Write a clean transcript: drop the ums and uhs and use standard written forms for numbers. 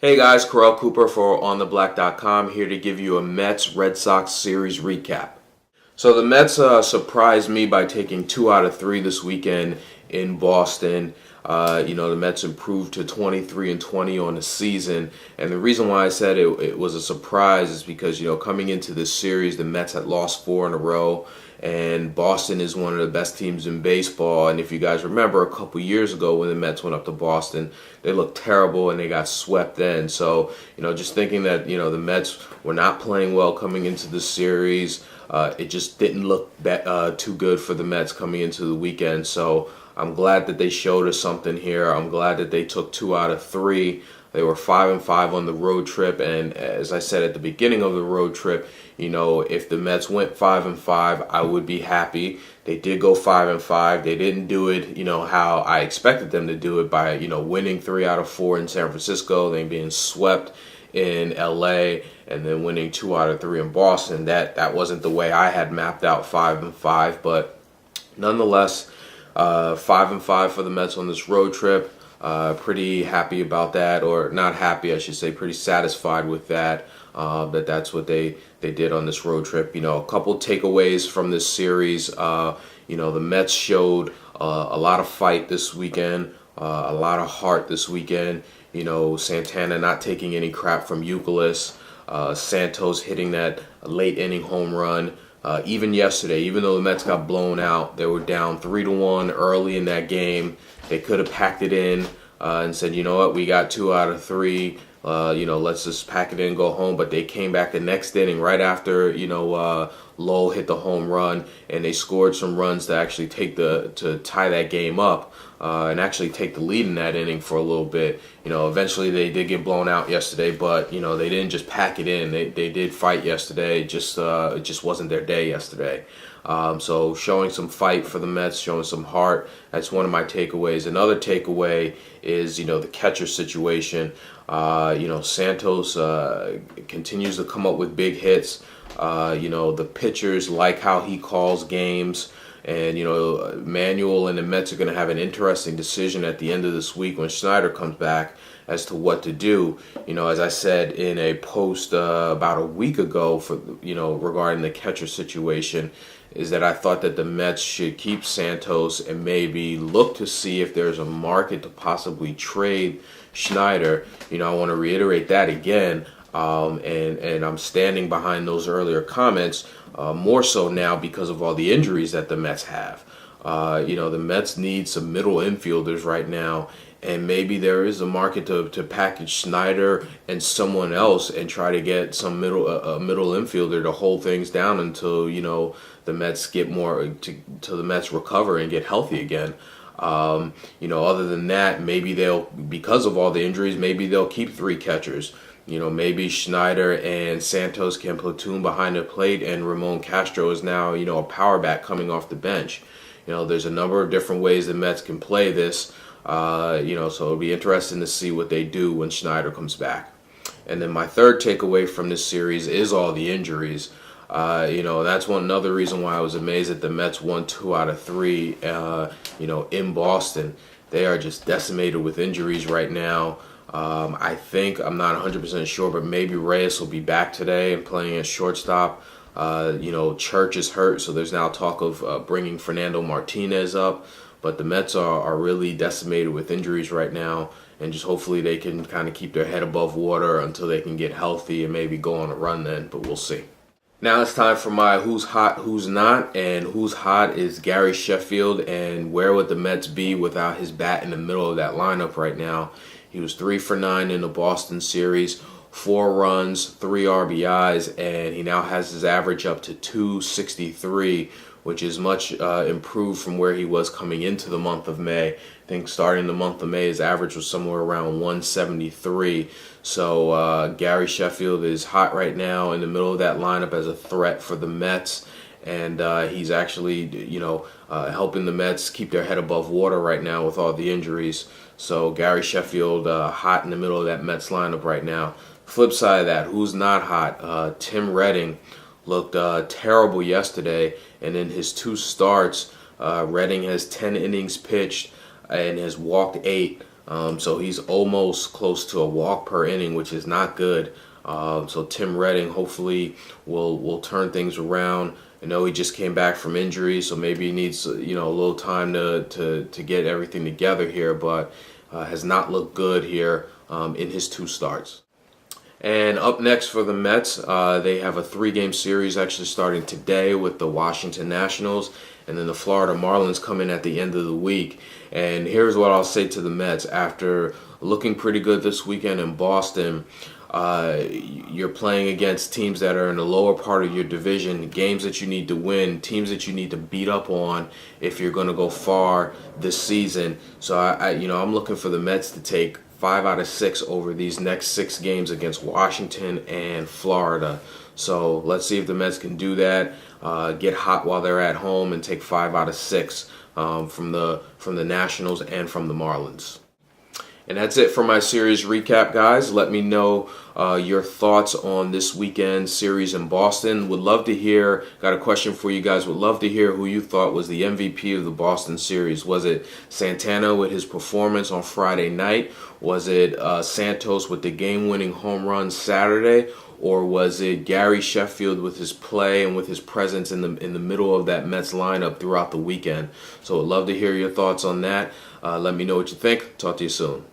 Hey guys, Corel Cooper for OnTheBlack.com here to give you a Mets Red Sox series recap. So the Mets surprised me by taking 2 out of 3 this weekend in Boston. The Mets improved to 23-20 on the season, and the reason why I said it was a surprise is because coming into this series, the Mets had lost 4 in a row. And Boston is one of the best teams in baseball. And if you guys remember, a couple years ago when the Mets went up to Boston, they looked terrible and they got swept then. So, just thinking that, the Mets were not playing well coming into the series, it just didn't look too good for the Mets coming into the weekend. So I'm glad that they showed us something here. I'm glad that they took 2 out of 3. They were 5-5 on the road trip, and as I said at the beginning of the road trip, if the Mets went 5-5, I would be happy. They did go 5-5. They didn't do it, how I expected them to do it by, winning 3 out of 4 in San Francisco, then being swept in LA, and then winning 2 out of 3 in Boston. That wasn't the way I had mapped out 5-5, but nonetheless, 5-5 for the Mets on this road trip. Pretty happy about that, or not happy, I should say, pretty satisfied with that. That's what they did on this road trip. A couple takeaways from this series. The Mets showed a lot of fight this weekend, a lot of heart this weekend. Santana not taking any crap from Euclid. Santos hitting that late inning home run. Even yesterday, even though the Mets got blown out, they were down 3-1 early in that game. They could have packed it in and said, you know what, we got 2 out of 3. Let's just pack it in and go home. But they came back the next inning right after, Lowell hit the home run, and they scored some runs to actually to tie that game up and actually take the lead in that inning for a little bit. Eventually they did get blown out yesterday, but, they didn't just pack it in. They did fight yesterday. It just wasn't their day yesterday. So showing some fight for the Mets, showing some heart. That's one of my takeaways. Another takeaway is, the catcher situation. Santos continues to come up with big hits. The pitchers like how he calls games. And, Manuel and the Mets are going to have an interesting decision at the end of this week when Schneider comes back as to what to do. As I said in a post about a week ago regarding the catcher situation, is that I thought that the Mets should keep Santos and maybe look to see if there's a market to possibly trade Schneider. I want to reiterate that again. And I'm standing behind those earlier comments, more so now because of all the injuries that the Mets have. The Mets need some middle infielders right now, and maybe there is a market to package Schneider and someone else and try to get some middle infielder to hold things down until the Mets get more till the Mets recover and get healthy again. Other than that, maybe because of all the injuries, maybe they'll keep 3 catchers. Maybe Schneider and Santos can platoon behind the plate, and Ramon Castro is now, a power bat coming off the bench. There's a number of different ways the Mets can play this. So it'll be interesting to see what they do when Schneider comes back. And then my third takeaway from this series is all the injuries. That's another reason why I was amazed that the Mets won 2 out of 3, in Boston. They are just decimated with injuries right now. I think, I'm not 100% sure, but maybe Reyes will be back today and playing at shortstop. Church is hurt, so there's now talk of bringing Fernando Martinez up. But the Mets are really decimated with injuries right now, and just hopefully they can kind of keep their head above water until they can get healthy and maybe go on a run then, but we'll see. Now it's time for my who's hot, who's not, and who's hot is Gary Sheffield, and where would the Mets be without his bat in the middle of that lineup right now? He was 3 for 9 in the Boston series, 4 runs, 3 RBIs, and he now has his average up to 263, which is much improved from where he was coming into the month of May. I think starting the month of May, his average was somewhere around 173. So Gary Sheffield is hot right now in the middle of that lineup as a threat for the Mets. And he's actually, helping the Mets keep their head above water right now with all the injuries. So Gary Sheffield hot in the middle of that Mets lineup right now. Flip side of that, who's not hot? Tim Redding looked terrible yesterday, and in his 2 starts, Redding has 10 innings pitched and has walked 8. So he's almost close to a walk per inning, which is not good. So Tim Redding hopefully will turn things around. I know he just came back from injury, so maybe he needs a little time to get everything together here, but has not looked good here in his 2 starts. And up next for the Mets, they have a 3-game series actually starting today with the Washington Nationals, and then the Florida Marlins come in at the end of the week. And here's what I'll say to the Mets. After looking pretty good this weekend in Boston, you're playing against teams that are in the lower part of your division, games that you need to win, teams that you need to beat up on if you're going to go far this season. So I'm looking for the Mets to take 5 out of 6 over these next 6 games against Washington and Florida. So let's see if the Mets can do that. Get hot while they're at home and take 5 out of 6 from the Nationals and from the Marlins. And that's it for my series recap, guys. Let me know your thoughts on this weekend series in Boston. Would love to hear, got a question for you guys, would love to hear who you thought was the MVP of the Boston series. Was it Santana with his performance on Friday night? Was it Santos with the game-winning home run Saturday? Or was it Gary Sheffield with his play and with his presence in the middle of that Mets lineup throughout the weekend? So I'd love to hear your thoughts on that. Let me know what you think. Talk to you soon.